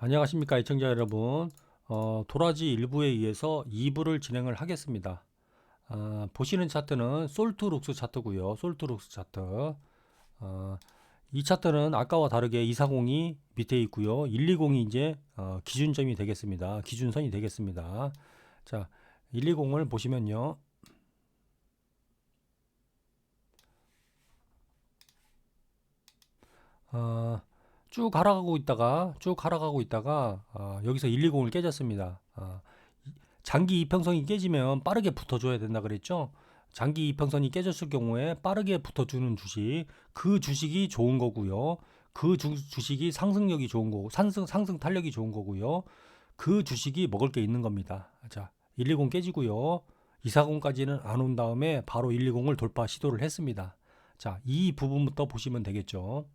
안녕하십니까 애청자 여러분. 도라지 1부에 의해서 2부를 진행을 하겠습니다. 보시는 차트는 솔트룩스 차트고요. 솔트룩스 차트. 어, 이 차트는 아까와 다르게 240이 밑에 있고요. 120이 이제 기준점이 되겠습니다. 기준선이 되겠습니다. 자, 120을 보시면요. 어, 쭉 하락하고 있다가 여기서 120을 깨졌습니다. 장기 이평선이 깨지면 빠르게 붙어줘야 된다 그랬죠. 장기 이평선이 깨졌을 경우에 빠르게 붙어주는 주식, 그 주식이 좋은 거고요. 그 주식이 상승력이 좋은 거고, 상승 탄력이 좋은 거고요. 그 주식이 먹을 게 있는 겁니다. 자, 120 깨지고요. 240까지는 안 온 다음에 바로 120을 돌파 시도를 했습니다. 자, 이 부분부터 보시면 되겠죠.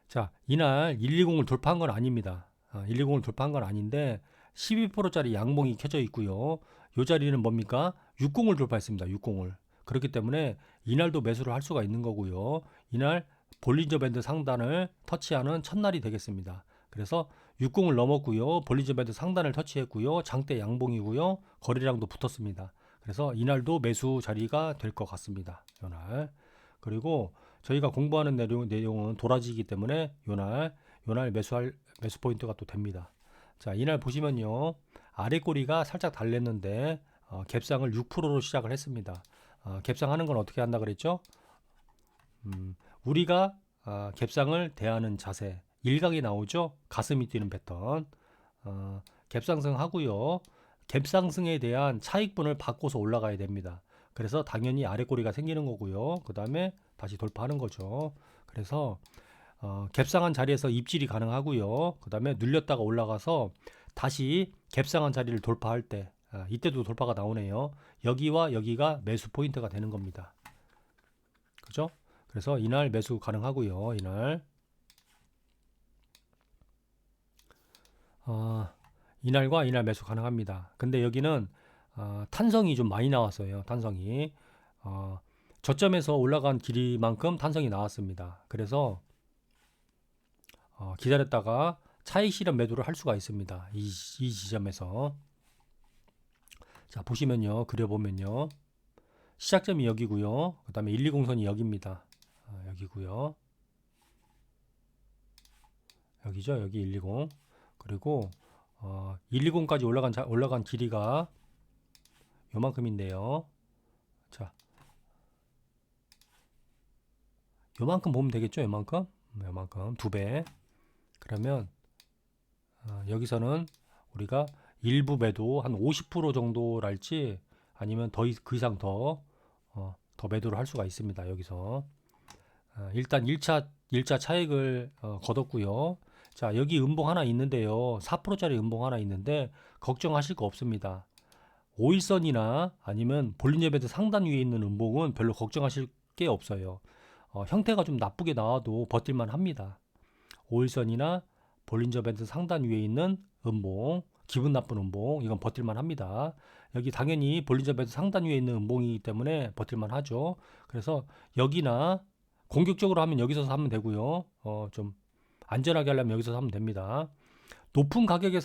자, 이날 120을 돌파한 건 아닙니다. 120을 돌파한 건 아닌데 12%짜리 양봉이 켜져 있고요. 이 자리는 뭡니까? 60을 돌파했습니다. 60을. 그렇기 때문에 이날도 매수를 할 수가 있는 거고요. 이날 볼린저 밴드 상단을 터치하는 첫날이 되겠습니다. 그래서 60을 넘었고요. 볼린저 밴드 상단을 터치했고요. 장대 양봉이고요. 거래량도 붙었습니다. 그래서 이날도 매수 자리가 될 것 같습니다. 이날. 그리고 저희가 공부하는 내용은 도라지이기 때문에 요날 매수 포인트가 또 됩니다. 자, 이날 보시면요. 아래 꼬리가 살짝 달랬는데 갭상을 6%로 시작을 했습니다. 갭상하는 건 어떻게 한다 그랬죠? 우리가 갭상을 대하는 자세, 일각이 나오죠? 가슴이 뛰는 패턴. 갭상승 하고요. 갭상승에 대한 차익분을 받고서 올라가야 됩니다. 그래서 당연히 아래 꼬리가 생기는 거고요. 그 다음에 다시 돌파하는 거죠. 그래서 갭상한 자리에서 입질이 가능하고요. 그 다음에 눌렸다가 올라가서 다시 갭상한 자리를 돌파할 때 이때도 돌파가 나오네요. 여기와 여기가 매수 포인트가 되는 겁니다. 그죠? 그래서 이날 매수 가능하고요. 이날과 이날 매수 가능합니다. 근데 여기는 탄성이 좀 많이 나왔어요. 탄성이 저점에서 올라간 길이만큼 탄성이 나왔습니다. 그래서 기다렸다가 차익 실현 매도를 할 수가 있습니다. 이 지점에서. 자, 보시면요. 그려보면요. 시작점이 여기고요. 그 다음에 120선이 여기입니다. 여기고요. 여기죠. 여기 120. 그리고 120까지 올라간 길이가 요만큼인데요. 자, 요만큼 보면 되겠죠. 요만큼 2배. 그러면 여기서는 우리가 일부 매도 한 50% 정도랄지 아니면 그 이상 더 매도를 할 수가 있습니다. 여기서 일단 1차 차익을 거뒀고요. 자, 여기 음봉 하나 있는데요. 4%짜리 음봉 하나 있는데 걱정하실 거 없습니다. 5일선이나 아니면 볼린저 밴드 상단 위에 있는 음봉은 별로 걱정하실 게 없어요. 형태가 좀 나쁘게 나와도 버틸만 합니다. 5일선이나 볼린저 밴드 상단 위에 있는 음봉, 기분 나쁜 음봉, 이건 버틸만 합니다. 여기 당연히 볼린저 밴드 상단 위에 있는 음봉이기 때문에 버틸만 하죠. 그래서 여기나 공격적으로 하면 여기서 사면 되고요. 좀 안전하게 하려면 여기서 사면 됩니다. 높은 가격의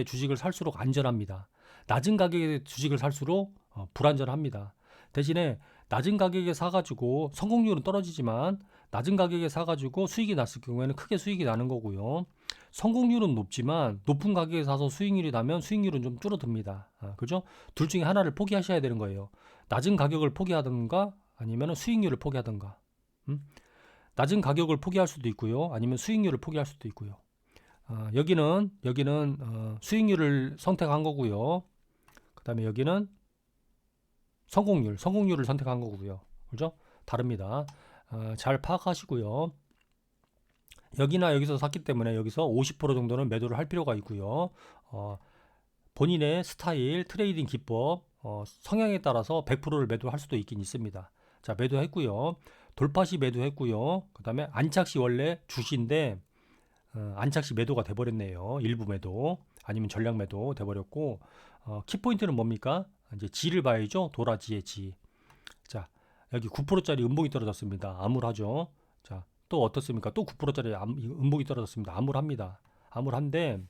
주식을 살수록 안전합니다. 낮은 가격의 주식을 살수록 불안전합니다. 대신에 낮은 가격에 사가지고 성공률은 떨어지지만 낮은 가격에 사가지고 수익이 났을 경우에는 크게 수익이 나는 거고요. 성공률은 높지만 높은 가격에 사서 수익률이 나면 수익률은 좀 줄어듭니다. 그죠? 둘 중에 하나를 포기하셔야 되는 거예요. 낮은 가격을 포기하든가 아니면 수익률을 포기하든가. 낮은 가격을 포기할 수도 있고요. 아니면 수익률을 포기할 수도 있고요. 여기는 수익률을 선택한 거고요. 그 다음에 여기는 성공률을 선택한 거고요. 그죠? 다릅니다. 잘 파악하시고요. 여기나 여기서 샀기 때문에 여기서 50% 정도는 매도를 할 필요가 있고요. 본인의 스타일, 트레이딩 기법, 성향에 따라서 100%를 매도할 수도 있긴 있습니다. 자, 매도했고요. 돌파시 매도했고요. 그 다음에 안착시 원래 주시인데 안착시 매도가 돼버렸네요. 일부 매도 아니면 전량 매도 돼버렸고 키포인트는 뭡니까? 이제 G를 봐야죠. 도라지의 G. 자, 여기 9%짜리 음봉이 떨어졌습니다. 암울하죠. 자, 또 어떻습니까? 또 9%짜리 음봉이 떨어졌습니다. 암울합니다. 암울한데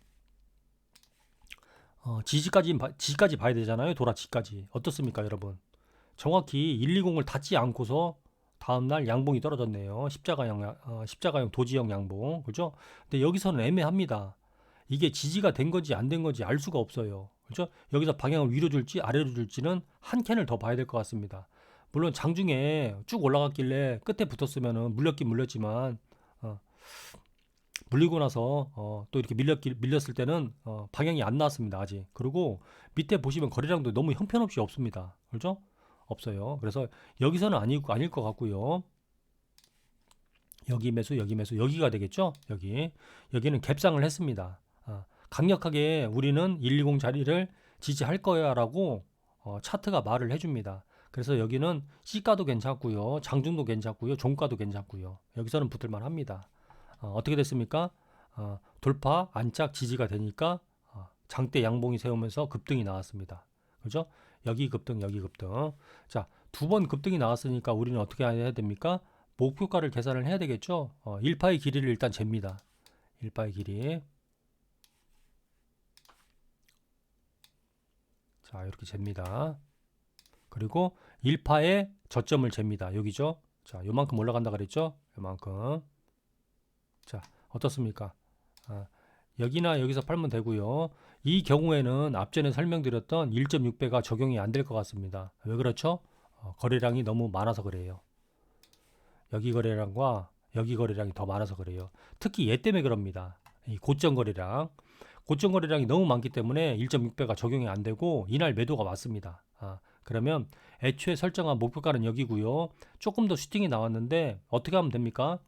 지지까지 봐야 되잖아요. 지지까지. 어떻습니까, 여러분? 정확히 120을 닿지 않고서 다음날 양봉이 떨어졌네요. 십자가형 도지형 양봉. 그죠? 근데 여기서는 애매합니다. 이게 지지가 된 건지 안 된 건지 알 수가 없어요. 그죠? 여기서 방향을 위로 줄지 아래로 줄지는 한 캔을 더 봐야 될 것 같습니다. 물론 장중에 쭉 올라갔길래 끝에 붙었으면은 물렸긴 물렸지만 물리고 나서 또 이렇게 밀렸을 때는 방향이 안 나왔습니다. 아직. 그리고 밑에 보시면 거래량도 너무 형편없이 없습니다. 그렇죠? 없어요. 그래서 여기서는 아닐 것 같고요. 여기 매수, 여기가 되겠죠? 여기는 갭상을 했습니다. 강력하게 우리는 120 자리를 지지할 거야라고 차트가 말을 해줍니다. 그래서 여기는 C가도 괜찮고요, 장중도 괜찮고요, 종가도 괜찮고요. 여기서는 붙을만 합니다. 어떻게 됐습니까? 돌파, 안착, 지지가 되니까 장대 양봉이 세우면서 급등이 나왔습니다. 그죠? 여기 급등, 여기 급등. 자, 두 번 급등이 나왔으니까 우리는 어떻게 해야 됩니까? 목표가를 계산을 해야 되겠죠? 1파의 길이를 일단 잽니다. 1파의 길이. 자, 이렇게 잽니다. 그리고 1파의 저점을 잽니다. 여기죠? 자, 요만큼 올라간다 그랬죠? 요만큼. 자, 어떻습니까? 여기나 여기서 팔면 되고요. 이 경우에는 앞전에 설명드렸던 1.6배가 적용이 안 될 것 같습니다. 왜 그렇죠? 거래량이 너무 많아서 그래요. 여기 거래량과 여기 거래량이 더 많아서 그래요. 특히 얘 때문에 그럽니다. 이 고점 거래량이 너무 많기 때문에 1.6배가 적용이 안 되고 이날 매도가 왔습니다. 그러면 애초에 설정한 목표가는 여기고요. 조금 더 슈팅이 나왔는데 어떻게 하면 됩니까?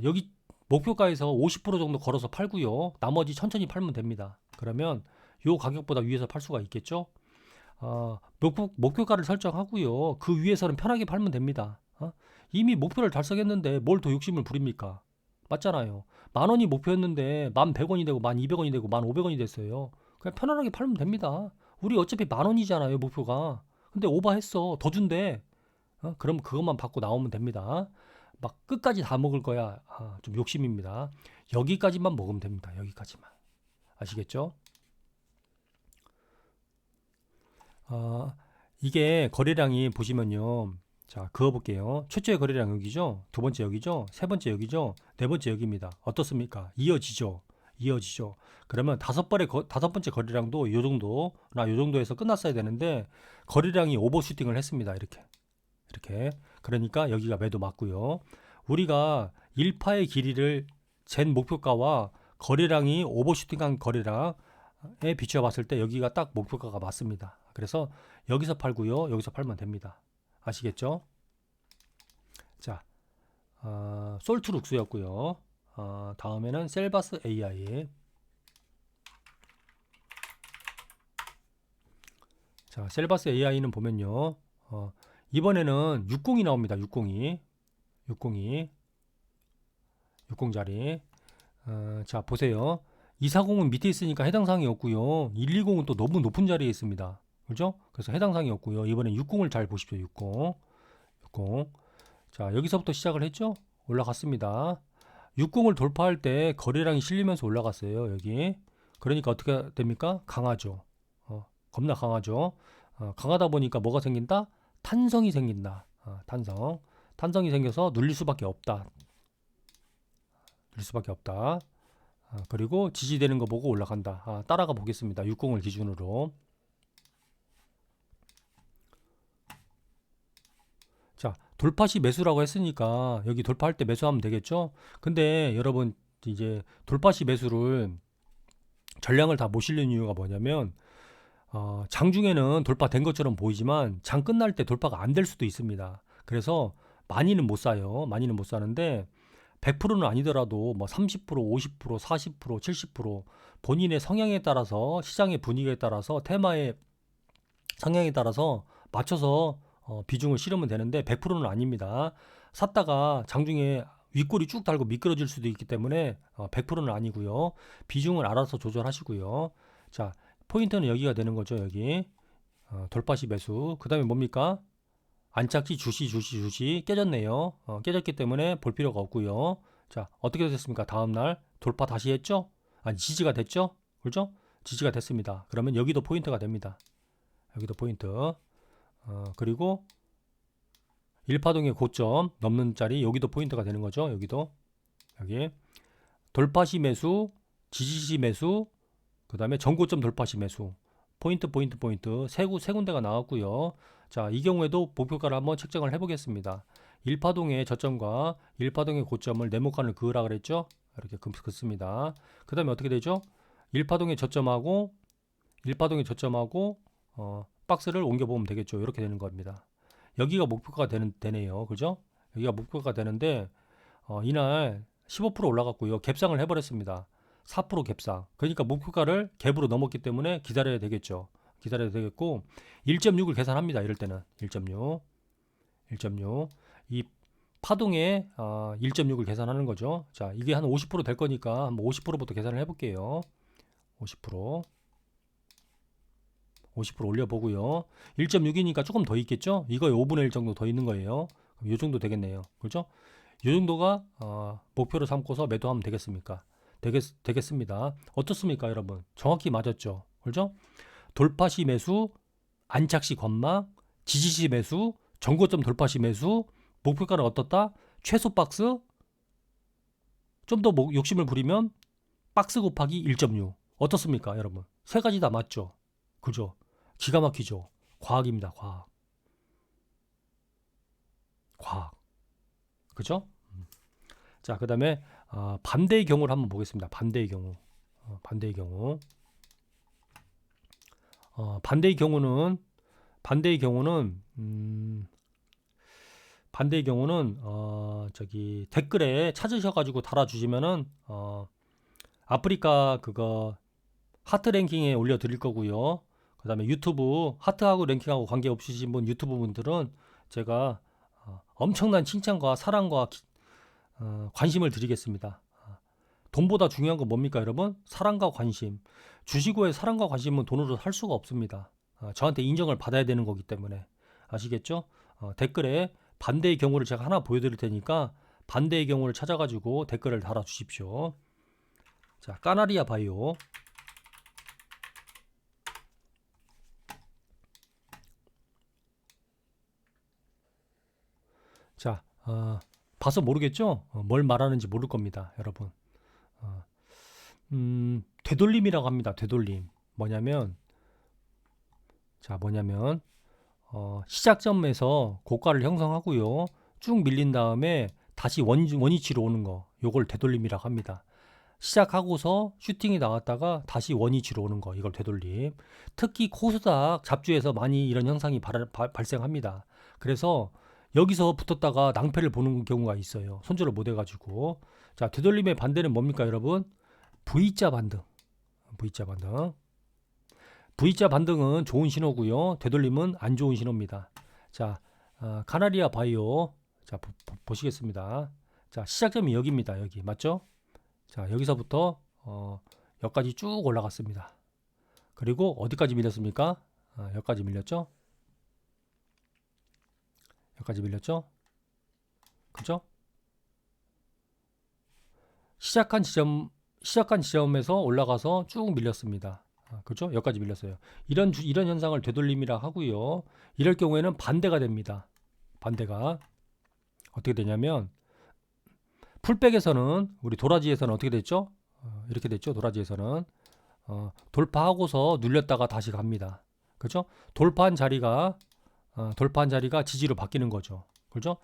여기 목표가에서 50% 정도 걸어서 팔고요. 나머지 천천히 팔면 됩니다. 그러면 요 가격보다 위에서 팔 수가 있겠죠? 목표가를 설정하고요. 그 위에서는 편하게 팔면 됩니다. 이미 목표를 달성했는데 뭘 더 욕심을 부립니까? 맞잖아요. 10,000원이 목표였는데 11,100원이 되고 12,000원이 되고 15,000원이 됐어요. 그냥 편안하게 팔면 됩니다. 우리 어차피 10,000원이잖아요, 목표가. 근데 오버했어. 더 준대. 그럼 그것만 받고 나오면 됩니다. 막 끝까지 다 먹을 거야. 좀 욕심입니다. 여기까지만 먹으면 됩니다. 여기까지만. 아시겠죠? 이게 거래량이 보시면요. 자, 그어볼게요. 첫째 거래량 여기죠. 두 번째 여기죠. 세 번째 여기죠. 네 번째 여기입니다. 어떻습니까? 이어지죠. 그러면 다섯 번째 거래량도 요 정도에서 끝났어야 되는데 거래량이 오버슈팅을 했습니다. 이렇게. 그러니까 여기가 매도 맞고요. 우리가 1파의 길이를 잰 목표가와 거래량이 오버슈팅한 거래량에 비추어 봤을 때 여기가 딱 목표가가 맞습니다. 그래서 여기서 팔고요. 여기서 팔면 됩니다. 아시겠죠? 자, 솔트룩스였고요. 다음에는 셀바스 AI. 자, 셀바스 AI는 보면요. 이번에는 60이 나옵니다. 60자리. 자, 보세요. 240은 밑에 있으니까 해당 사항이 없고요. 120은 또 너무 높은 자리에 있습니다. 그죠? 그래서 해당 사항이 없고요. 이번엔 60을 잘 보십시오. 60. 자, 여기서부터 시작을 했죠? 올라갔습니다. 60을 돌파할 때 거래량이 실리면서 올라갔어요. 여기. 그러니까 어떻게 됩니까? 강하죠. 겁나 강하죠. 강하다 보니까 뭐가 생긴다? 탄성이 생긴다. 탄성이 생겨서 눌릴 수밖에 없다. 그리고 지지되는 거 보고 올라간다. 따라가 보겠습니다. 60을 기준으로. 자, 돌파 시 매수라고 했으니까 여기 돌파할 때 매수하면 되겠죠? 근데 여러분 이제 돌파 시 매수를 전량을 다 못 실는 이유가 뭐냐면 장중에는 돌파된 것처럼 보이지만 장 끝날 때 돌파가 안 될 수도 있습니다. 그래서 많이는 못 사요. 많이는 못 사는데 100%는 아니더라도 뭐 30%, 50%, 40%, 70% 본인의 성향에 따라서 시장의 분위기에 따라서 테마의 성향에 따라서 맞춰서 비중을 실으면 되는데 100%는 아닙니다. 샀다가 장중에 윗골이 쭉 달고 미끄러질 수도 있기 때문에 100%는 아니고요. 비중을 알아서 조절하시고요. 자, 포인트는 여기가 되는 거죠. 여기 돌파 시 매수. 그 다음에 뭡니까? 안착지 주시 깨졌네요. 깨졌기 때문에 볼 필요가 없고요. 자, 어떻게 됐습니까? 다음날 돌파 다시 했죠? 아니, 지지가 됐죠? 그렇죠? 지지가 됐습니다. 그러면 여기도 포인트가 됩니다. 여기도 포인트. 그리고 1파동의 고점 넘는 자리 여기도 포인트가 되는 거죠. 여기도. 여기 돌파시 매수, 지지시 매수, 그 다음에 전고점 돌파시 매수. 포인트 세 군데가 나왔고요. 자, 이 경우에도 목표가를 한번 책정을 해보겠습니다. 1파동의 저점과 1파동의 고점을 네모칸을 그으라 그랬죠. 이렇게 긋습니다. 그 다음에 어떻게 되죠? 1파동의 저점하고 박스를 옮겨보면 되겠죠. 이렇게 되는 겁니다. 여기가 목표가 되네요. 그죠? 여기가 목표가 되는데 이날 15% 올라갔고요. 갭상을 해버렸습니다. 4% 갭상. 그러니까 목표가를 갭으로 넘었기 때문에 기다려야 되겠죠. 기다려야 되겠고 1.6을 계산합니다. 이럴 때는 1.6 이 파동에 1.6을 계산하는 거죠. 자, 이게 한 50% 될 거니까 한번 50%부터 계산을 해볼게요. 50% 올려보고요. 1.6이니까 조금 더 있겠죠? 이거에 5분의 1 정도 더 있는 거예요. 그럼 이 정도 되겠네요. 그렇죠? 이 정도가 목표를 삼고서 매도하면 되겠습니까? 되겠습니다. 어떻습니까, 여러분? 정확히 맞았죠? 그렇죠? 돌파시 매수, 안착시 관망, 지지시 매수, 전고점 돌파시 매수, 목표가는 어떻다? 최소 박스, 좀 더 욕심을 부리면 박스 곱하기 1.6. 어떻습니까, 여러분? 세 가지 다 맞죠? 그죠? 기가 막히죠? 과학입니다, 과학. 그죠? 자, 그 다음에 반대의 경우를 한번 보겠습니다. 반대의 경우. 반대의 경우는 저기 댓글에 찾으셔가지고 달아주시면은 아프리카 그거 하트 랭킹에 올려드릴 거고요. 그 다음에 유튜브 하트하고 랭킹하고 관계없으신 분 유튜브 분들은 제가 엄청난 칭찬과 사랑과 관심을 드리겠습니다. 돈보다 중요한 건 뭡니까, 여러분? 사랑과 관심. 주식고의 사랑과 관심은 돈으로 살 수가 없습니다. 저한테 인정을 받아야 되는 거기 때문에. 아시겠죠? 댓글에 반대의 경우를 제가 하나 보여드릴 테니까 반대의 경우를 찾아가지고 댓글을 달아주십시오. 자, 까나리아 바이오. 자, 봐서 모르겠죠? 뭘 말하는지 모를 겁니다, 여러분. 되돌림이라고 합니다. 되돌림. 뭐냐면 시작점에서 고가를 형성하고요. 쭉 밀린 다음에 다시 원위치로 오는 거. 요걸 되돌림이라고 합니다. 시작하고서 슈팅이 나왔다가 다시 원위치로 오는 거. 이걸 되돌림. 특히 코스닥 잡주에서 많이 이런 현상이 발생합니다. 그래서 여기서 붙었다가 낭패를 보는 경우가 있어요. 손절을 못 해가지고. 자, 되돌림의 반대는 뭡니까, 여러분? V자 반등. V자 반등은 좋은 신호고요. 되돌림은 안 좋은 신호입니다. 자, 카나리아 바이오. 자, 보시겠습니다. 자, 시작점이 여기입니다. 여기 맞죠? 자, 여기서부터 여기까지 쭉 올라갔습니다. 그리고 어디까지 밀렸습니까? 여기까지 밀렸죠? 그죠? 시작한 지점에서 올라가서 쭉 밀렸습니다. 그죠? 여기까지 밀렸어요. 이런 현상을 되돌림이라 하고요. 이럴 경우에는 반대가 됩니다. 반대가 어떻게 되냐면 풀백에서는 우리 도라지에서는 어떻게 됐죠? 이렇게 됐죠. 도라지에서는 돌파하고서 눌렸다가 다시 갑니다. 그죠? 돌파한 자리가 지지로 바뀌는 거죠. 그죠?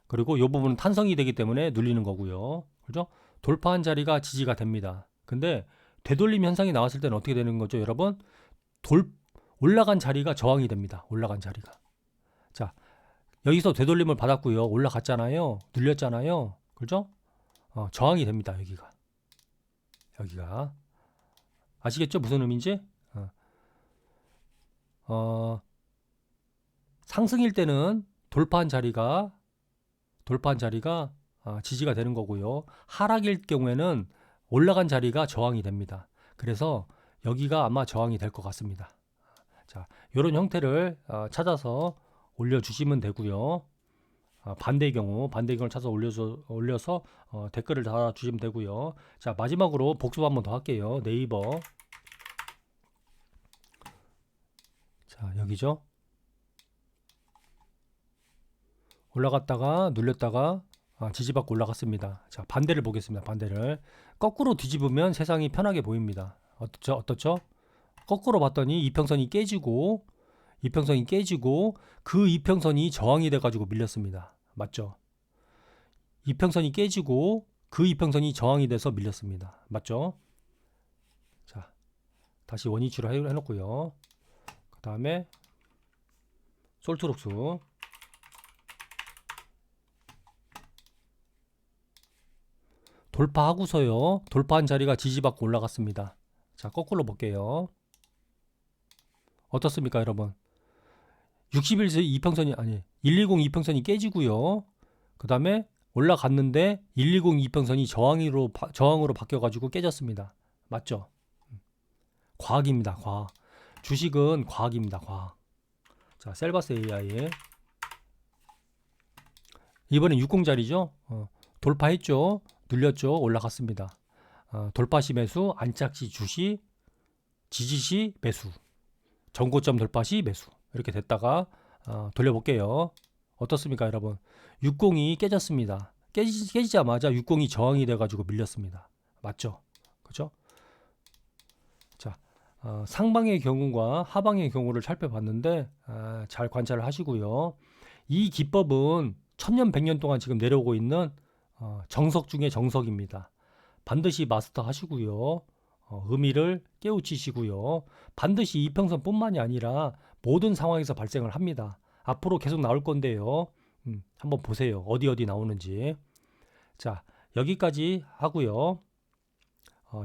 그리고 이 부분은 탄성이 되기 때문에 눌리는 거고요. 그죠? 돌파한 자리가 지지가 됩니다. 근데 되돌림 현상이 나왔을 때는 어떻게 되는 거죠, 여러분? 올라간 자리가 저항이 됩니다. 올라간 자리가. 자, 여기서 되돌림을 받았고요. 올라갔잖아요. 눌렸잖아요. 그죠? 저항이 됩니다. 여기가. 아시겠죠? 무슨 의미인지? 상승일 때는 돌파한 자리가 지지가 되는 거고요. 하락일 경우에는 올라간 자리가 저항이 됩니다. 그래서 여기가 아마 저항이 될 것 같습니다. 자, 이런 형태를 찾아서 올려주시면 되고요. 반대의 경우를 찾아서 올려서 댓글을 달아주시면 되고요. 자, 마지막으로 복습 한번 더 할게요. 네이버. 자, 여기죠. 올라갔다가 눌렸다가 지지받고 올라갔습니다. 자, 반대를 보겠습니다. 반대를 거꾸로 뒤집으면 세상이 편하게 보입니다. 어떻죠? 거꾸로 봤더니 이평선이 깨지고 그 이평선이 저항이 돼가지고 밀렸습니다. 맞죠? 이평선이 깨지고 그 이평선이 저항이 돼서 밀렸습니다. 맞죠? 자, 다시 원위치로 해놓고요. 그 다음에 솔트록스 돌파하고서요. 돌파한 자리가 지지받고 올라갔습니다. 자, 거꾸로 볼게요. 어떻습니까, 여러분? 60일 이평선이 120 이평선이 깨지고요. 그 다음에 올라갔는데 120 이평선이 저항으로 바뀌어가지고 깨졌습니다. 맞죠? 과학입니다. 과학. 주식은 과학입니다. 과학. 자, 셀바스 AI 이번엔 60자리죠. 돌파했죠. 눌렸죠. 올라갔습니다. 돌파시 매수, 안착시 주시, 지지시 매수, 전고점 돌파시 매수. 이렇게 됐다가 돌려볼게요. 어떻습니까, 여러분? 60이 깨졌습니다. 깨지자마자 60이 저항이 돼가지고 밀렸습니다. 맞죠? 그죠? 자, 상방의 경우와 하방의 경우를 살펴봤는데 잘 관찰을 하시고요. 이 기법은 천년 백년 동안 지금 내려오고 있는 정석 중에 정석입니다. 반드시 마스터 하시고요. 의미를 깨우치시고요. 반드시 이평선뿐만이 아니라 모든 상황에서 발생을 합니다. 앞으로 계속 나올 건데요. 한번 보세요. 어디 나오는지. 자, 여기까지 하고요.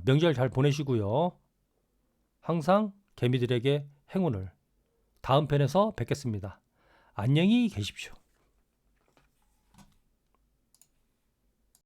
명절 잘 보내시고요. 항상 개미들에게 행운을. 다음 편에서 뵙겠습니다. 안녕히 계십시오.